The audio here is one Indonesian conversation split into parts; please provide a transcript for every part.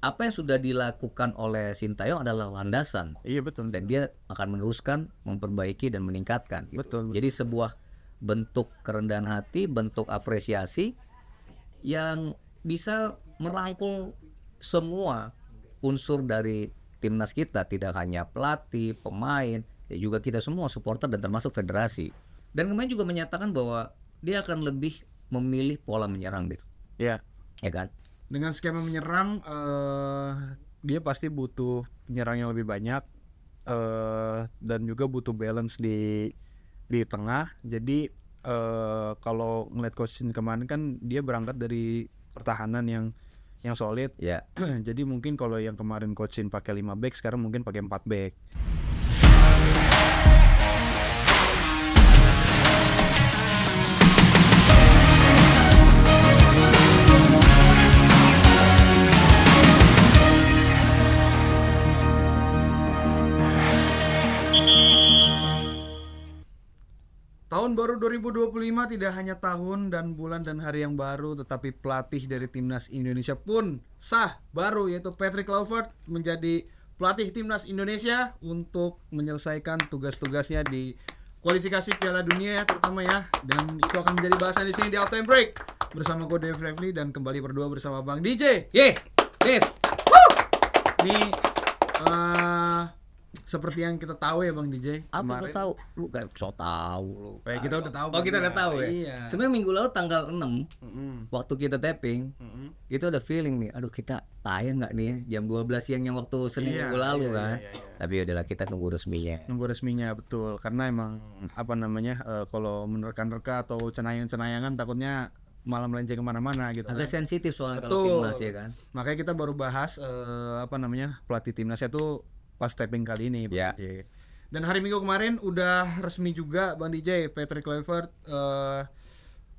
apa yang sudah dilakukan oleh Sintayong adalah landasan. Iya betul. Dan dia akan meneruskan, memperbaiki dan meningkatkan. Gitu. Betul. Jadi sebuah bentuk kerendahan hati, bentuk apresiasi yang bisa merangkul semua unsur dari timnas kita, tidak hanya pelatih, pemain, ya juga kita semua supporter dan termasuk federasi. Dan kemarin juga menyatakan bahwa dia akan lebih memilih pola menyerang gitu. Ya. Ya kan? Dengan skema menyerang dia pasti butuh penyerang yang lebih banyak dan juga butuh balance di tengah. Jadi kalau ngeliat coach kemarin kan dia berangkat dari pertahanan yang solid. Ya. Jadi mungkin kalau yang kemarin coachin pakai 5 back, sekarang mungkin pakai 4 back. Tahun baru 2025 tidak hanya tahun dan bulan dan hari yang baru, tetapi pelatih dari timnas Indonesia pun sah baru, yaitu Patrick Kluivert menjadi pelatih timnas Indonesia untuk menyelesaikan tugas-tugasnya di kualifikasi Piala Dunia ya, terutama ya. Dan itu akan menjadi bahasan di sini di Halftime Break bersama gue Dave Revli dan kembali berdua bersama Bang DJ. Ye, Dave. Ini seperti yang kita tahu ya Bang DJ. Apa lo tahu? Lu kayak so tahu lu. Kita udah tahu. Oh, kita udah tahu ya. Iya. Sebenarnya minggu lalu tanggal 6 waktu kita tapping, itu ada feeling nih, aduh kita tayang nggak nih jam 12 siang yang waktu Senin minggu lalu kan. Tapi udahlah kita tunggu resminya. Nunggu resminya betul, karena emang apa namanya kalau menerka-nerka atau cenayang-cenayangan takutnya malah melenceng kemana-mana gitu. Agak sensitif soalnya Betul. kalau timnas ya kan. Makanya kita baru bahas apa namanya pelatih timnasnya tuh pas tapping kali ini Bang Ya. DJ. Dan hari Minggu kemarin udah resmi juga Bang DJ Patrick Kluivert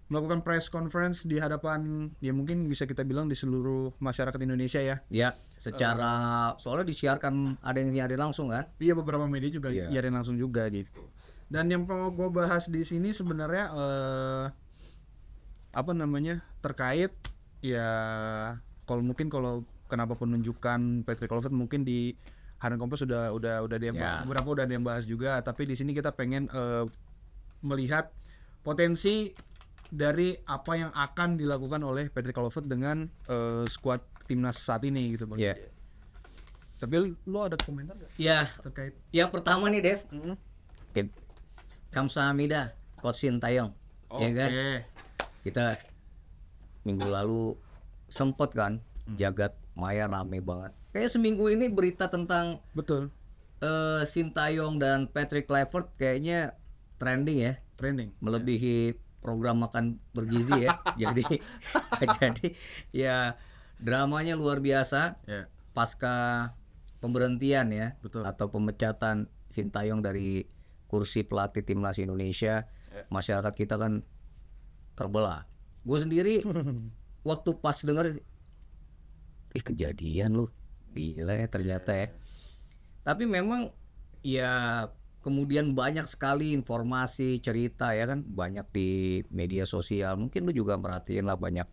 melakukan press conference di hadapan ya mungkin bisa kita bilang di seluruh masyarakat Indonesia ya. Ya, secara soalnya disiarkan, ada yang nyiarin langsung kan. Iya, beberapa media juga nyiarin langsung juga gitu. Dan yang mau gue bahas di sini sebenarnya apa namanya terkait ya kalau kenapa penunjukan Patrick Kluivert mungkin di Harian Kompas udah ada yang beberapa udah ada yang bahas juga, tapi di sini kita pengen melihat potensi dari apa yang akan dilakukan oleh Patrick Kluivert dengan skuad timnas saat ini gitu Bang. Iya. Tapi lo ada komentar nggak Ya, terkait? yang pertama nih Dev, Kamsahamnida, Coach Sintayong, ya kan? Kita minggu lalu sempet kan, jagat maya rame banget. Kayak seminggu ini berita tentang Betul. Sintayong dan Patrick Kluivert kayaknya trending ya, melebihi program makan bergizi ya. jadi ya dramanya luar biasa. Pasca pemberhentian ya, atau pemecatan Sintayong dari kursi pelatih timnas Indonesia, masyarakat kita kan terbelah. Gue sendiri waktu pas denger kejadian lu, gila ya ternyata ya. Tapi memang ya kemudian banyak sekali informasi, cerita ya kan, banyak di media sosial. Mungkin lu juga merhatiin lah banyak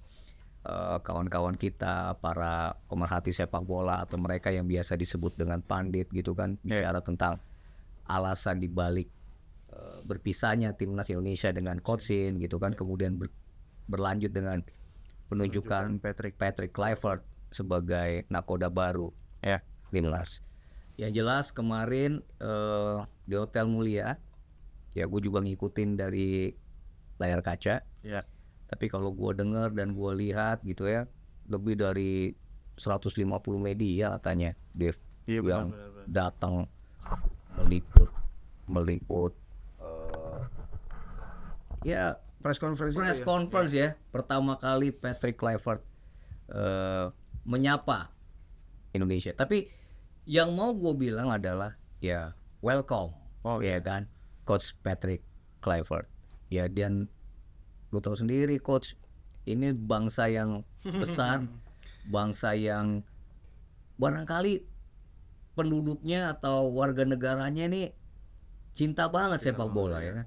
kawan-kawan kita, para pemerhati sepak bola atau mereka yang biasa disebut dengan pandit gitu kan, bicara tentang alasan dibalik berpisahnya timnas Indonesia dengan Coach Sin gitu kan, kemudian berlanjut dengan penunjukan Patrick Kluivert sebagai nakoda baru timnas. Yang jelas kemarin di Hotel Mulia ya gue juga ngikutin dari layar kaca. Tapi kalau gue dengar dan gue lihat gitu ya, lebih dari 150 media katanya Dev yang datang meliput ya Press conference ya. Pertama kali Patrick Kluivert menyapa Indonesia. Tapi yang mau gue bilang adalah ya welcome, ya kan, Coach Patrick Kluivert. Ya dan lu tahu sendiri Coach, ini bangsa yang besar, bangsa yang barangkali penduduknya atau warga negaranya ini cinta banget sepak bola ya kan.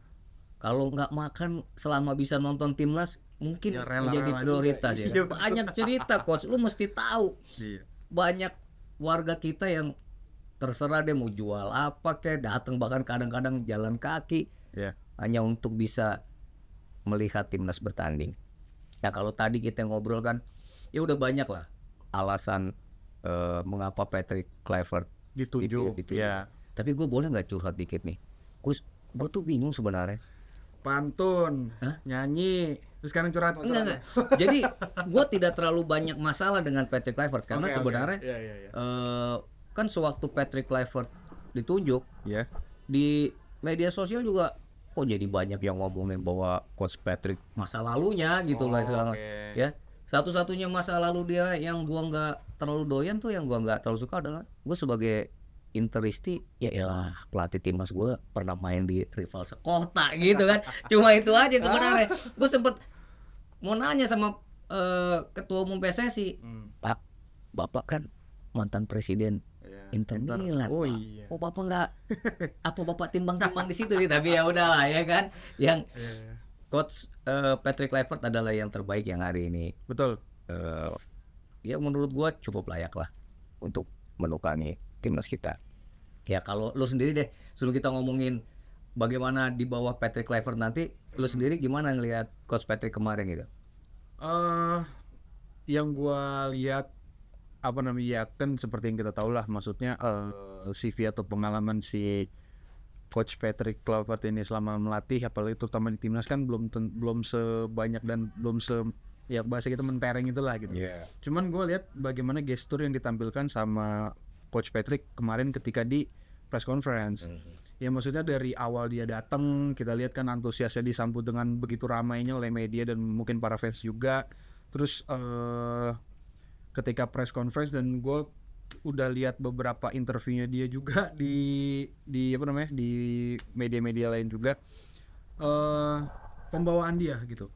Kalau nggak makan selama bisa nonton timnas mungkin menjadi prioritas ya. Banyak cerita Coach, lu mesti tahu. banyak warga kita yang terserah deh mau jual apa kayak datang, bahkan kadang-kadang jalan kaki Ya. hanya untuk bisa melihat timnas bertanding. Nah kalau tadi kita ngobrol kan, ya udah banyak lah alasan mengapa Patrick Kluivert Ditunjuk. ditunjuk. Ya. Tapi gue boleh nggak curhat dikit nih? Gue tuh bingung sebenarnya. Pantun, Hah? nyanyi, terus sekarang curhat. Enggak. Jadi gue tidak terlalu banyak masalah dengan Patrick Kluivert karena Oke, oke. sebenarnya Iya, iya, iya. kan sewaktu Patrick Kluivert ditunjuk Ya. di media sosial juga kok jadi banyak yang ngomongin bahwa Coach Patrick masa lalunya gitu lah sekarang. Oke. Ya, satu-satunya masa lalu dia yang gua nggak terlalu doyan tuh, yang gua nggak terlalu suka adalah gue sebagai Interisti, ya elah pelatih timnas gue pernah main di rival sekota gitu kan. Cuma itu aja sebenarnya. Gue sempet mau nanya sama ketua umum PSSI, Pak, Bapak kan mantan presiden Inter Milan. Oh, Pak. iya. Oh Bapak nggak, apa Bapak timbang-timbang di situ sih? Tapi ya udahlah ya kan. Yang Coach Patrick Kluivert adalah yang terbaik yang hari ini. Betul. Ya menurut gua cukup layak lah untuk menukangi timnas kita. Ya kalau lu sendiri deh, sebelum kita ngomongin bagaimana di bawah Patrick Kluivert nanti, lu sendiri gimana ngelihat Coach Patrick kemarin gitu? Yang gua lihat apa namanya, ya kan seperti yang kita tahu lah, maksudnya CV atau pengalaman si Coach Patrick Kluivert ini selama melatih, apalagi terutama di timnas kan belum sebanyak dan belum ya bahasa kita mentereng itulah gitu. Iya. Cuman gue lihat bagaimana gestur yang ditampilkan sama Coach Patrick kemarin ketika di press conference. Ya maksudnya dari awal dia datang kita lihat kan antusiasnya disambut dengan begitu ramainya oleh media dan mungkin para fans juga. Terus ketika press conference, dan gue udah lihat beberapa interviewnya dia juga di apa namanya, di media-media lain juga, pembawaan dia gitu.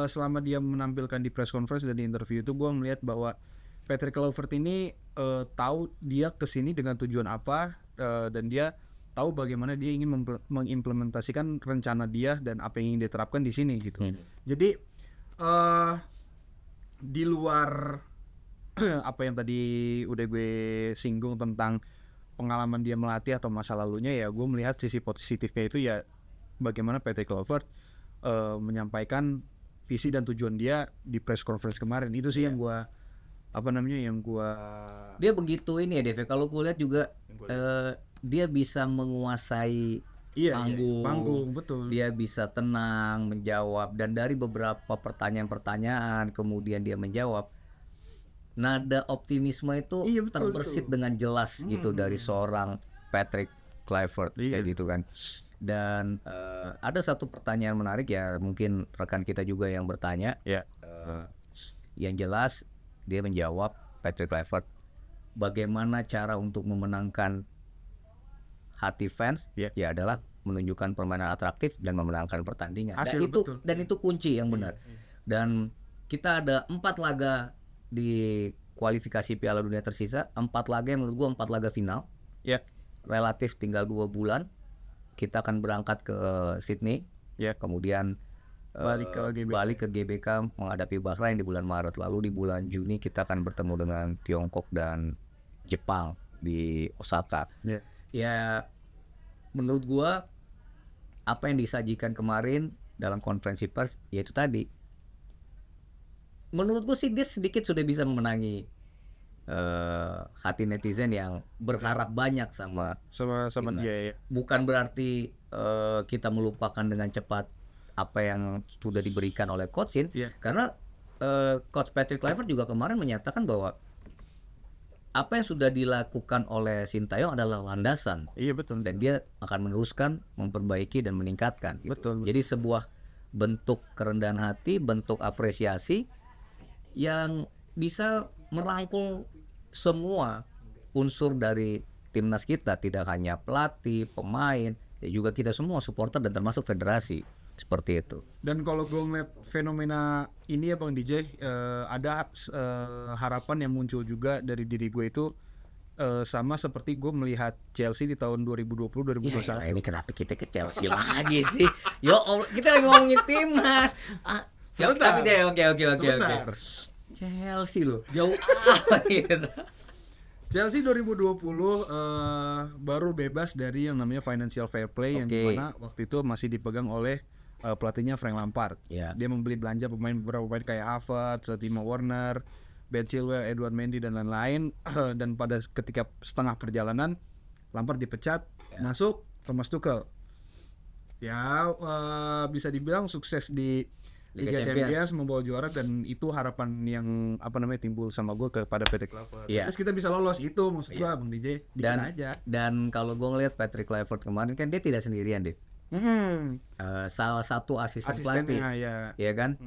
Selama dia menampilkan di press conference dan di interview itu, gue melihat bahwa Patrick Kluivert ini tahu dia kesini dengan tujuan apa, dan dia tahu bagaimana dia ingin mengimplementasikan rencana dia dan apa yang ingin diterapkan di sini gitu. Jadi di luar apa yang tadi udah gue singgung tentang pengalaman dia melatih atau masa lalunya, ya gue melihat sisi positifnya itu ya bagaimana Patrick Kluivert menyampaikan visi dan tujuan dia di press conference kemarin. Itu sih yang gue Dia begitu ini ya Dev, kalau gue lihat juga dia bisa menguasai panggung, betul. Dia bisa tenang menjawab, dan dari beberapa pertanyaan-pertanyaan kemudian dia menjawab, nada optimisme itu terbersit dengan jelas gitu dari seorang Patrick Kluivert kayak gitu kan. Dan ada satu pertanyaan menarik ya, mungkin rekan kita juga yang bertanya. Yang jelas dia menjawab, Patrick Kluivert, bagaimana cara untuk memenangkan hati fans, ya adalah menunjukkan permainan atraktif dan memenangkan pertandingan. Dan itu kunci yang benar. Dan kita ada 4 laga di kualifikasi Piala Dunia tersisa, 4 laga yang menurut gua 4 laga final. Relatif tinggal 2 bulan kita akan berangkat ke Sydney, kemudian balik ke GBK menghadapi Bahrain di bulan Maret. Lalu di bulan Juni kita akan bertemu dengan Tiongkok dan Jepang di Osaka. Ya menurut gua apa yang disajikan kemarin dalam konferensi pers, yaitu tadi, menurut gue sih dia sedikit sudah bisa memenangi hati netizen yang berharap banyak sama dia. Bukan berarti kita melupakan dengan cepat apa yang sudah diberikan oleh Coach Shin, karena Coach Patrick Kluivert juga kemarin menyatakan bahwa apa yang sudah dilakukan oleh Sintayong adalah landasan. Betul. Dan dia akan meneruskan, memperbaiki dan meningkatkan. Betul. Jadi sebuah bentuk kerendahan hati, bentuk apresiasi yang bisa merangkul semua unsur dari timnas kita, tidak hanya pelatih, pemain, ya juga kita semua supporter dan termasuk federasi. Seperti itu. Dan kalau gue ngeliat fenomena ini ya Bang DJ, ada harapan yang muncul juga dari diri gue itu, sama seperti gue melihat Chelsea di tahun 2020-2021. Ya, ini kenapa kita ke Chelsea lagi sih? Yo, kita lagi ngomongin timnas. Tapi deh, oke. Chelsea loh, jauh apa gitu. Chelsea 2020 baru bebas dari yang namanya financial fair play yang Oke. dimana waktu itu masih dipegang oleh pelatihnya Frank Lampard. Ya. Dia membeli belanja beberapa pemain kayak Havertz, Timo Werner, Ben Chilwell, Edouard Mendy dan lain-lain. Dan pada ketika setengah perjalanan Lampard dipecat, masuk Thomas Tuchel. Ya bisa dibilang sukses di Liga Liga Champions membawa juara, dan itu harapan yang timbul sama gue kepada Patrick Kluivert. Iya. Terus kita bisa lolos, itu maksud gua Bang DJ. Dikit Dan aja. dan kalau gue ngeliat Patrick Kluivert kemarin kan dia tidak sendirian, Dev. Salah satu asisten pelatih, Asistennya ya ya kan?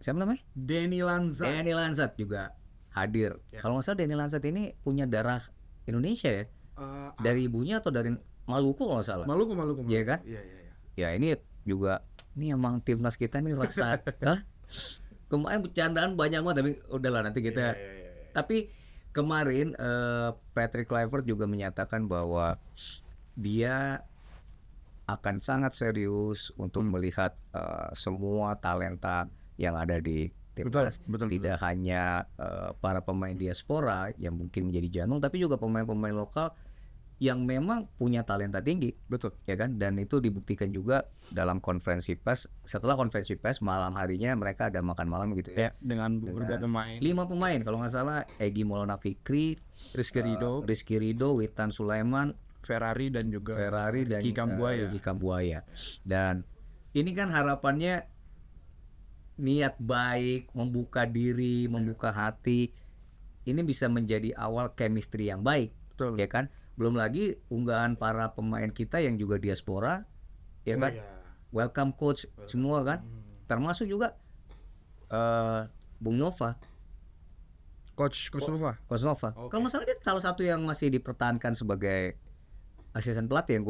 Siapa namanya? Danny Lanza. Danny Lansat juga hadir. Ya. Kalau nggak salah Danny Lansat ini punya darah Indonesia ya, dari ibunya atau dari Maluku kalau nggak salah. Maluku. Iya kan? Iya. Ya ini juga, ini emang timnas kita nih rasa, Hah? Kemarin bercandaan banyak banget, tapi udahlah nanti kita. Tapi kemarin Patrick Kluivert juga menyatakan bahwa dia akan sangat serius untuk melihat semua talenta yang ada di timnas. Betul. Tidak hanya para pemain diaspora yang mungkin menjadi jantung, tapi juga pemain-pemain lokal yang memang punya talenta tinggi. Betul. Ya kan, dan itu dibuktikan juga dalam konferensi pers. Setelah konferensi pers malam harinya mereka ada makan malam gitu ya, Dengan beberapa pemain. 5 pemain kalau nggak salah, Egy Maulana Fikri, Rizky Ridho, Witan Sulaiman, Ferrari dan juga Ferrari, dan Ricky Kambuaya. Ricky Kambuaya. Dan ini kan harapannya niat baik, membuka diri, membuka hati, ini bisa menjadi awal chemistry yang baik. Betul. Ya kan, belum lagi unggahan para pemain kita yang juga diaspora, ya kan, welcome coach semua kan, termasuk juga Bung Nova, Coach Nova. Coach Nova. Kalau nggak salah dia salah satu yang masih dipertahankan sebagai asisten pelatih yang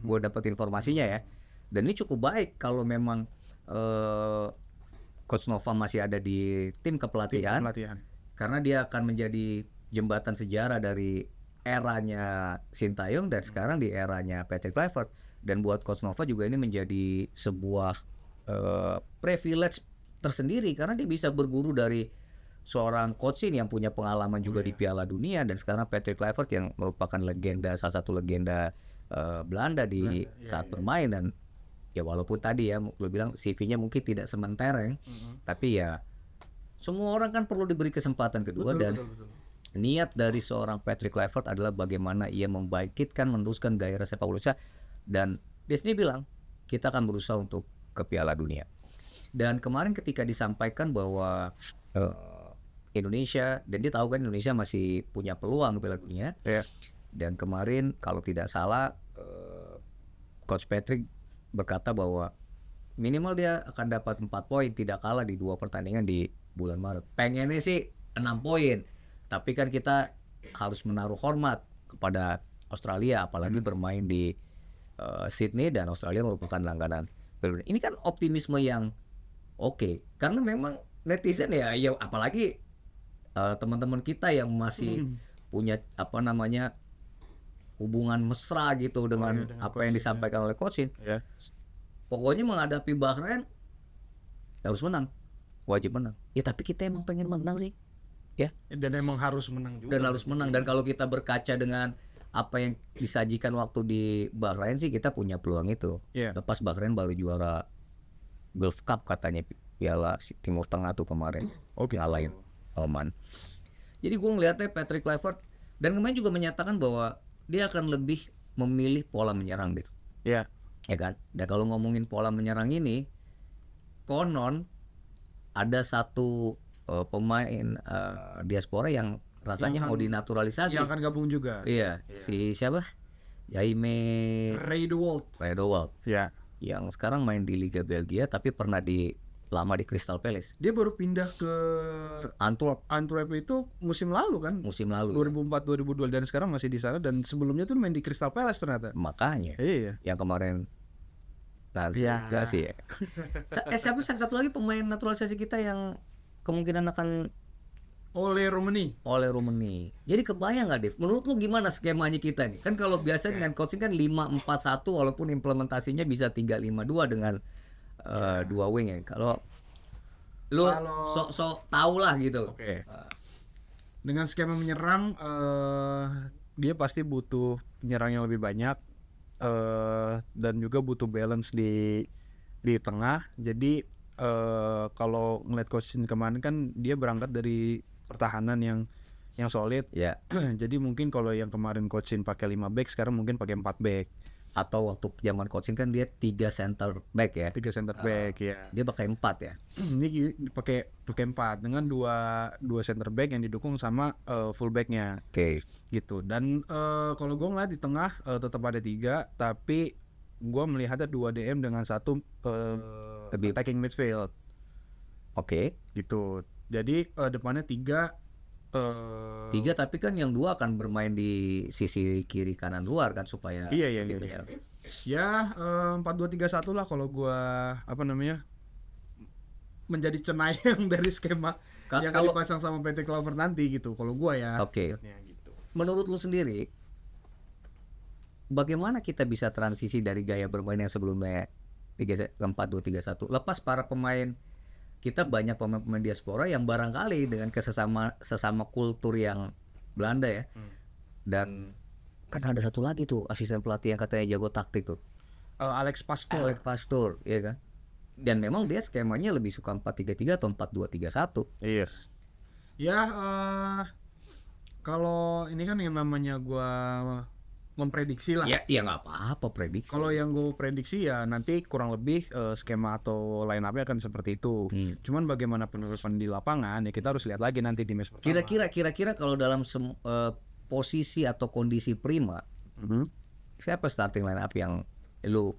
gue dapat informasinya ya. Dan ini cukup baik kalau memang Coach Nova masih ada di tim kepelatihan, karena dia akan menjadi jembatan sejarah dari eranya Sintayong dan sekarang di eranya Patrick Kluivert. Dan buat Coach Nova juga ini menjadi sebuah privilege tersendiri, karena dia bisa berguru dari seorang coach ini yang punya pengalaman juga di Piala Dunia, dan sekarang Patrick Kluivert yang merupakan salah satu legenda Belanda di saat bermain. Dan ya walaupun tadi ya lo bilang CV-nya mungkin tidak sementereng, tapi ya semua orang kan perlu diberi kesempatan kedua. Betul. Niat dari seorang Patrick Kluivert adalah bagaimana ia membangkitkan, meneruskan gairah sepak bola, dan dia sendiri bilang kita akan berusaha untuk ke Piala Dunia. Dan kemarin ketika disampaikan bahwa Indonesia, dan dia tahu kan Indonesia masih punya peluang ke Piala Dunia, dan kemarin kalau tidak salah Coach Patrick berkata bahwa minimal dia akan dapat 4 poin, tidak kalah di 2 pertandingan di bulan Maret. Pengennya sih 6 poin. Tapi kan kita harus menaruh hormat kepada Australia, apalagi bermain di Sydney, dan Australia merupakan langganan. Ini kan optimisme yang oke, karena memang netizen ya apalagi teman-teman kita yang masih punya hubungan mesra gitu dengan apa yang disampaikan oleh Coach Shin. Pokoknya menghadapi Bahrain harus menang, wajib menang. Ya tapi kita emang pengen menang sih. Ya. Dan emang harus menang juga. Dan harus menang. Dan kalau kita berkaca dengan apa yang disajikan waktu di Bahrain sih, kita punya peluang itu. Lepas Bahrain baru juara Gulf Cup katanya, Piala Timur Tengah tuh kemarin. Ngalahin Oman. Jadi gue ngeliatnya Patrick Kluivert, dan kemarin juga menyatakan bahwa dia akan lebih memilih pola menyerang gitu. Ya kan? Dan kalau ngomongin pola menyerang ini, konon ada satu pemain diaspora yang rasanya mau dinaturalisasi. Yang akan gabung juga. Iya. Si siapa? Jaime Reidewald. Ya. Yang sekarang main di Liga Belgia tapi pernah lama di Crystal Palace. Dia baru pindah ke Antwerp itu musim lalu kan? Musim lalu. 2004-2002, dan sekarang masih di sana, dan sebelumnya tuh main di Crystal Palace ternyata. Makanya. Iya. Yang kemarin naturalisasi ya. Siapa satu lagi pemain naturalisasi kita yang kemungkinan akan Ole Romani. Jadi kebayang nggak, Dev? Menurut lu gimana skemanya kita nih? Kan kalau biasa dengan coaching kan 5-4-1, walaupun implementasinya bisa 3-5-2 dengan 2 wing ya. Kalau lu sok tahu lah gitu. Dengan skema menyerang, dia pasti butuh penyerang yang lebih banyak, dan juga butuh balance di tengah. Jadi kalau ngeliat coach Shin kemarin kan dia berangkat dari pertahanan yang solid. Ya. Jadi mungkin kalau yang kemarin coach Shin pakai 5 back, sekarang mungkin pakai 4 back. Atau waktu zaman coaching kan dia 3 center back ya. 3 center back ya. Dia pakai 4 ya. Ini pakai 4 dengan dua center back yang didukung sama full backnya. Oke. Gitu. Dan kalau gue ngeliat di tengah tetap ada 3, tapi gue melihatnya 2 DM dengan 1 Lebih- attacking midfield Oke. gitu. Jadi depannya 3 3 tapi kan yang 2 akan bermain di sisi kiri kanan luar kan supaya Iya. Ya 4-2-3-1 lah kalau gue menjadi cenayang dari skema yang Kalau- dipasang sama PT Clover nanti gitu. Kalau gue ya. Oke. Ya, gitu. Menurut lu sendiri bagaimana kita bisa transisi dari gaya bermain yang sebelumnya 4-2-3-1 lepas para pemain kita banyak pemain-pemain diaspora yang barangkali dengan sesama kultur yang Belanda ya. Dan kan ada satu lagi tuh asisten pelatih yang katanya jago taktik tuh. Alex Pastor. Alex Pastor, ya kan? Dan memang dia skemanya lebih suka 4-3-3 atau 4-2-3-1. Yes. Ya kalau ini kan yang namanya gue memprediksi lah. Ya nggak apa-apa prediksi. Kalau yang gue prediksi ya nanti kurang lebih skema atau line up-nya akan seperti itu. Cuman bagaimana penerapan di lapangan ya kita harus lihat lagi nanti di match pertama. Kira-kira kalau dalam posisi atau kondisi prima, siapa starting line up yang lu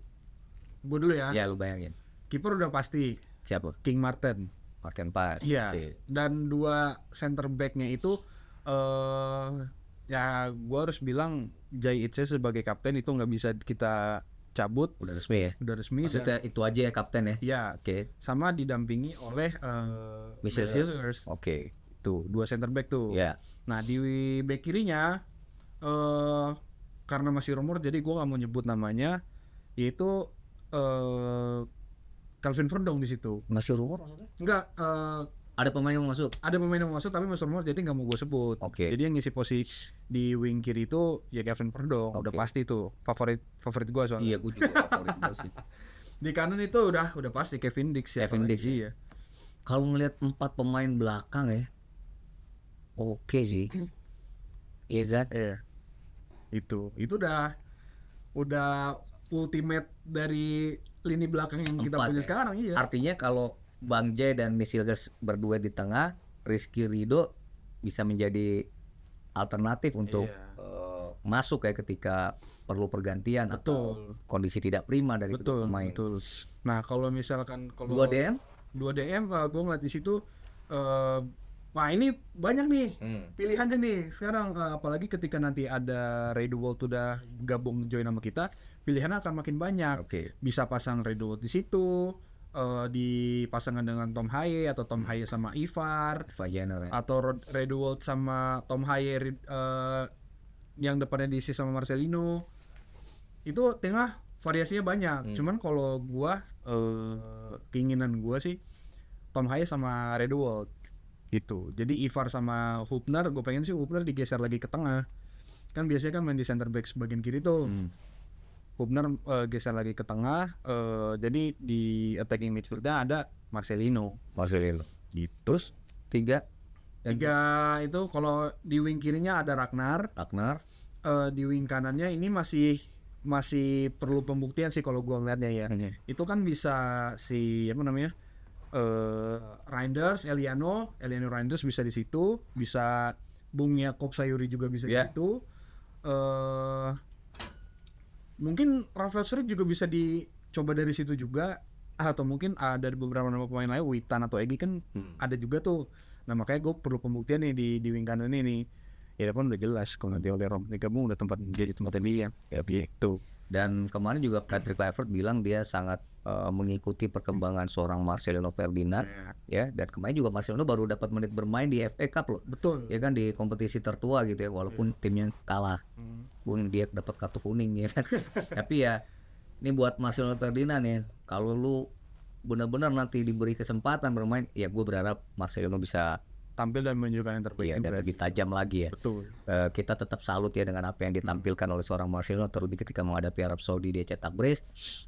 Gue dulu ya. lu bayangin? Kiper udah pasti Siapa? King Martin. Martin Pass. Iya. Oke. Dan 2 center back-nya itu ya gue harus bilang Jay Itse sebagai kapten itu nggak bisa kita cabut. Udah resmi ya? Udah resmi. Maksudnya itu aja ya kapten ya? Ya, Oke. sama didampingi oleh Sellers. Oke. Tuh 2 center back tuh. Ya. Nah di back kirinya karena masih rumor jadi gue nggak mau nyebut namanya, yaitu Calvin Verdong di situ. Masih rumor maksudnya? Enggak, Ada pemain yang mau masuk? ada pemain yang mau masuk tapi masih rumor jadi nggak mau gue sebut. Oke. Jadi yang ngisi posisi di wing kiri itu ya Calvin Verdong. Udah Oke. pasti tuh favorit gue soalnya. Iya, gue juga favorit gua sih. Di kanan itu udah pasti Kevin Dix ya. Kevin Dix, Iya. Kalau ngelihat 4 pemain belakang ya, oke sih. Iya kan? Iya. Itu udah ultimate dari lini belakang yang kita 4 punya ya. sekarang. Iya. Artinya kalau Bang J dan Misilgas berdua di tengah, Rizky Ridho bisa menjadi alternatif untuk masuk ya ketika perlu pergantian atau kondisi tidak prima dari kedua pemain. Betul. Nah, kalau misalkan 2 DM? 2 DM gue ngeliat di situ wah ini banyak nih pilihannya nih sekarang, apalagi ketika nanti ada Ray DeWalt udah gabung join sama kita, pilihannya akan makin banyak. Oke. Bisa pasang Ray DeWalt di situ, dipasangkan dengan Tom Haye atau Tom Haye sama Ivar, Vajaner ya. atau Ray DeWalt sama Tom Haye yang depannya diisi sama Marcelino. Itu tengah variasinya banyak. Cuman kalau gua keinginan gua sih Tom Haye sama Ray DeWalt gitu. Jadi Ivar sama Hubner, gue pengen sih Hubner digeser lagi ke tengah. Kan biasanya kan main di center back bagian kiri tuh. Hubner geser lagi ke tengah. Jadi di attacking midfieldnya ada Marcelino. Gitu. Terus 3 Tiga itu kalau di wing kirinya ada Ragnar. Di wing kanannya ini masih perlu pembuktian sih kalau gua ngeliatnya ya. Itu kan bisa si Reinders, Eliano Reinders bisa di situ, bisa Bung Yakob Sayuri juga bisa di situ. Mungkin Rafael Struijk juga bisa dicoba dari situ juga, atau mungkin ada beberapa nama pemain lain, Witan atau Egi kan ada juga tuh. Nah makanya gue perlu pembuktian nih di wing kanan ini. Ya pun udah jelas kalau nanti oleh Rom digabung udah jadi tempat dia ya gitu. Dan kemarin juga Patrick Kluivert bilang dia sangat mengikuti perkembangan seorang Marcelino Ferdinand ya, dan kemarin juga Marcelino baru dapat menit bermain di FA Cup loh. Betul. Ya kan, di kompetisi tertua gitu ya, walaupun timnya kalah. Dia dapat kartu kuning ya kan. Tapi ya ini buat Marcelino Ferdinand ya, kalau lu benar-benar nanti diberi kesempatan bermain, ya gue berharap Marcelino bisa tampil dan menunjukkan yang terbaik. Iya, dan lebih tajam lagi ya. Betul. Kita tetap salut ya dengan apa yang ditampilkan oleh seorang Marcelo, terlebih ketika menghadapi Arab Saudi dia cetak brace,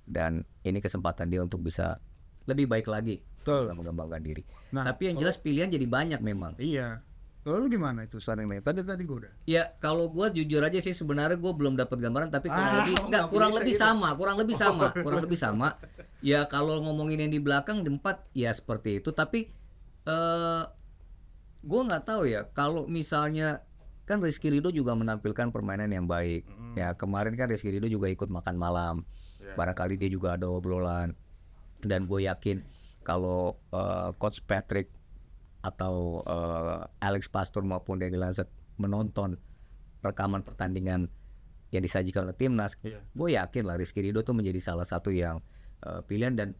dan ini kesempatan dia untuk bisa lebih baik lagi Betul. dalam mengembangkan diri. Nah, Tapi yang jelas pilihan jadi banyak memang. Iya. Kalau lu gimana itu starting line? Tadi gue udah. Ya kalau gue jujur aja sih sebenarnya gue belum dapat gambaran, tapi nggak kurang bisa lebih gitu. kurang lebih sama. Ya kalau ngomongin yang di belakang di 4 ya seperti itu, tapi gue nggak tahu ya kalau misalnya kan Rizky Ridho juga menampilkan permainan yang baik. Ya kemarin kan Rizky Ridho juga ikut makan malam. Barangkali dia juga ada obrolan, dan gue yakin kalau Coach Patrick atau Alex Pastur maupun Danny Lansat menonton rekaman pertandingan yang disajikan oleh timnas, gue yakin lah Rizky Ridho tuh menjadi salah satu yang pilihan dan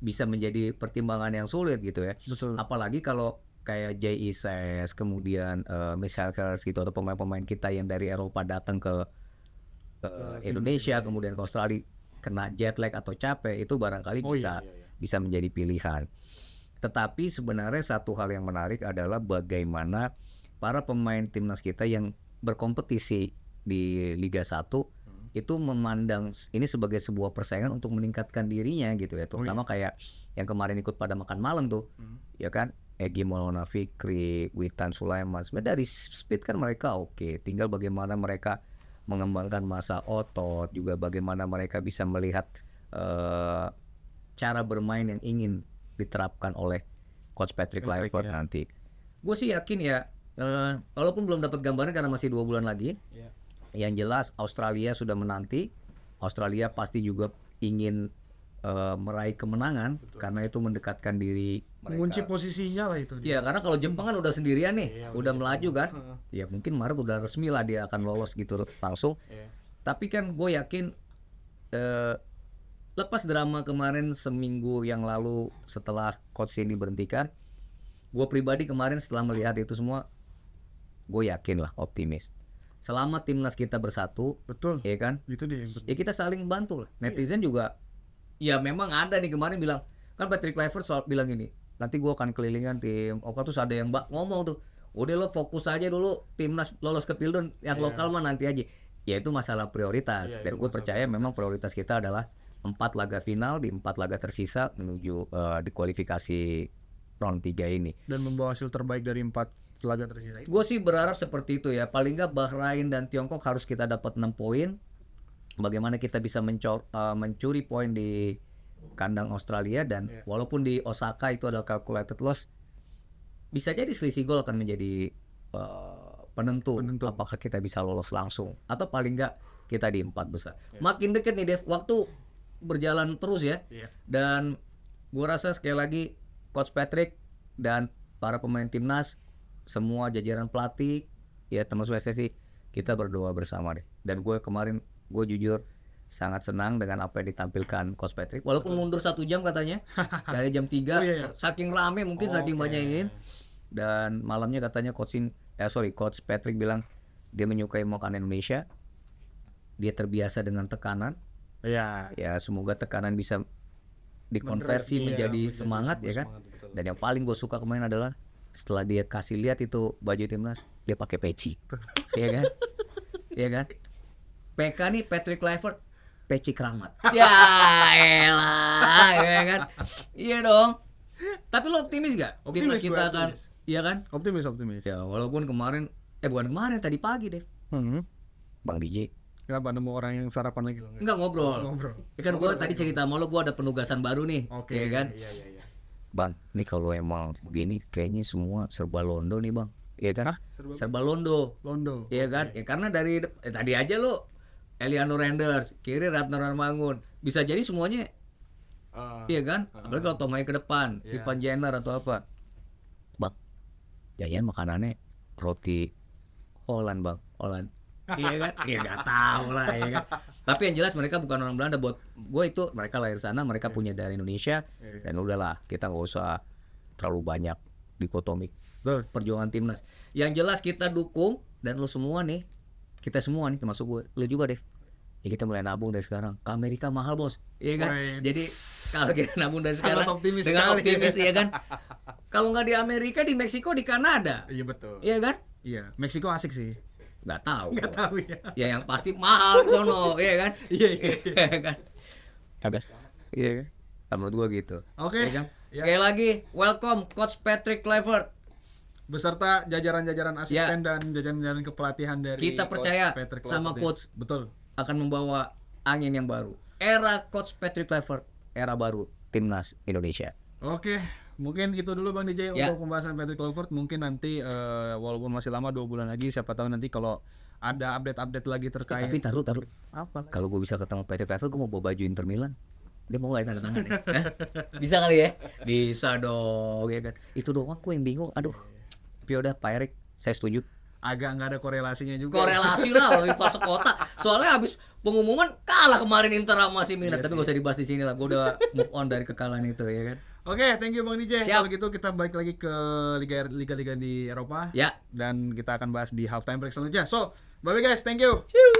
bisa menjadi pertimbangan yang sulit gitu ya. Betul. Apalagi kalau kayak Jay Ises, kemudian Michael Kers gitu, atau pemain-pemain kita yang dari Eropa datang ke Indonesia, kemudian ke Australia, kena jet lag atau capek, itu barangkali bisa menjadi pilihan. Tetapi sebenarnya satu hal yang menarik adalah bagaimana para pemain timnas kita yang berkompetisi di Liga 1 itu memandang ini sebagai sebuah persaingan untuk meningkatkan dirinya gitu ya. Terutama kayak yang kemarin ikut pada makan malam tuh. Ya kan? Egy Maulana Fikri, Witan Sulaiman. Sebenarnya dari speed kan mereka oke. Tinggal bagaimana mereka mengembangkan masa otot, juga bagaimana mereka bisa melihat cara bermain yang ingin diterapkan oleh Coach Patrick Kluivert nanti. Gue sih yakin ya, walaupun belum dapat gambarnya karena masih 2 bulan lagi. Yang jelas Australia sudah menanti. Australia pasti juga ingin meraih kemenangan. Karena itu mendekatkan diri mereka. Mengunci posisinya lah itu. Ya karena kalau Jepang kan udah sendirian nih, udah melaju kan. Ya mungkin Maret udah resmi lah dia akan lolos gitu langsung. Tapi kan gue yakin lepas drama kemarin seminggu yang lalu setelah coach ini diberhentikan, gue pribadi kemarin setelah melihat itu semua, gue yakin lah, optimis. Selama timnas kita bersatu, Betul. ya kan? Itu dia yang penting. Ya kita saling bantu lah. Netizen juga, ya memang ada nih kemarin bilang, kan Patrick Kluivert soal bilang ini, nanti gue akan kelilingan tim. Oh terus ada yang ngomong tuh, udah lo fokus aja dulu timnas lolos ke Pildun, yang lokal mah nanti aja. Ya itu masalah prioritas. Dan gue percaya memang prioritas kita adalah 4 laga final di 4 laga tersisa menuju di kualifikasi round 3 ini. Dan membawa hasil terbaik dari 4 laga tersisa itu. Gue sih berharap seperti itu ya. Paling nggak Bahrain dan Tiongkok harus kita dapat 6 poin. Bagaimana kita bisa mencuri poin di kandang Australia, dan walaupun di Osaka itu adalah calculated loss, bisa jadi selisih gol akan menjadi penentu apakah kita bisa lolos langsung atau paling nggak kita di 4 besar. Makin deket nih Dev, waktu berjalan terus ya. Dan gua rasa sekali lagi Coach Patrick dan para pemain timnas, semua jajaran pelatih ya termasuk PSSI, kita berdoa bersama deh. Dan gue kemarin jujur sangat senang dengan apa yang ditampilkan Coach Patrick, walaupun mundur 1 jam katanya dari jam 3 saking rame mungkin saking banyak ini. Dan malamnya katanya Coach Patrick bilang dia menyukai makanan Indonesia, dia terbiasa dengan tekanan. Ya semoga tekanan bisa dikonversi menjadi semangat ya kan. Dan yang paling gue suka kemarin adalah setelah dia kasih lihat itu baju timnas, dia pakai peci. Iya kan? Iya kan? PK nih Patrick Kluivert peci keramat. Ya elah, ya kan? Iya dong. Tapi lo optimis gak? Timnas kita akan, iya kan? Optimis. Ya walaupun kemarin, bukan kemarin, tadi pagi deh. Bang DJ. Kenapa nemu orang yang sarapan lagi lo? Enggak ngobrol. Ya kan gue tadi cerita sama lo, gue ada penugasan baru nih. Ya kan? Iya. Bang, nih kalau emang begini kayaknya semua serba Londo nih bang. Iya kan? Serba Londo. Iya kan? Ya karena dari tadi aja lo Eliano Renders, kiri Ratna Mangun, bisa jadi semuanya. Iya kan? Apalagi kalau Tomai ke depan, Ivan Jenner atau apa. Bang, Jayan makanannya roti Holland bang, Holland. Iya kan? Ya nggak tahu lah ya kan. Tapi yang jelas mereka bukan orang Belanda. Buat gue itu mereka lahir sana, mereka punya dari Indonesia. Dan udahlah, kita nggak usah terlalu banyak dikotomi perjuangan timnas. Yang jelas kita dukung, dan lo semua nih, kita semua nih termasuk gue, lo juga Dev. Ya kita mulai nabung dari sekarang. Ke Amerika mahal bos, iya kan? Jadi Kalau kita nabung dari Sangat sekarang optimis dengan sekali. optimis ya kan. Kalau nggak di Amerika, di Meksiko, di Kanada. Iya betul. Iya kan? Iya, Meksiko asik sih. Nggak tahu. Nggak tahu ya. Ya yang pasti mahal ke sono, iya kan? Iya, iya. Iya kan? Iya kan? Kalau menurut gua gitu. Oke. Iya kan? Ya. Sekali lagi, welcome Coach Patrick Kluivert. Beserta jajaran-jajaran asisten dan jajaran-jajaran kepelatihan dari Kita percaya Coach Patrick sama Kluivert ya. Coach Betul. akan membawa angin yang baru. Era Coach Patrick Kluivert, era baru timnas Indonesia. Oke, mungkin itu dulu Bang DJ Ya. untuk pembahasan Patrick Kluivert. Mungkin nanti walaupun masih lama 2 bulan lagi, siapa tahu nanti kalau ada update-update lagi terkait. Tapi taruh. Apa? Kalau gue bisa ketemu Patrick Kluivert, gue mau bawa baju Inter Milan. Dia mau nggak tanda tangan? Bisa kali ya? Bisa dong, ya kan? Itu doang gue yang bingung. Aduh, tapi udah Pak Erik, saya setuju. Agak nggak ada korelasinya juga. Korelasi lah lebih fase kota. Soalnya habis pengumuman kalah kemarin Inter sama si Milan. Iya Tapi gak usah dibahas di sini lah. Gue udah move on dari kekalahan itu, ya kan? Oke, thank you Bang DJ. Siap. Kalau gitu kita balik lagi ke liga-liga di Eropa. Ya. Dan kita akan bahas di halftime break selanjutnya. So, bye guys, thank you. Ciu.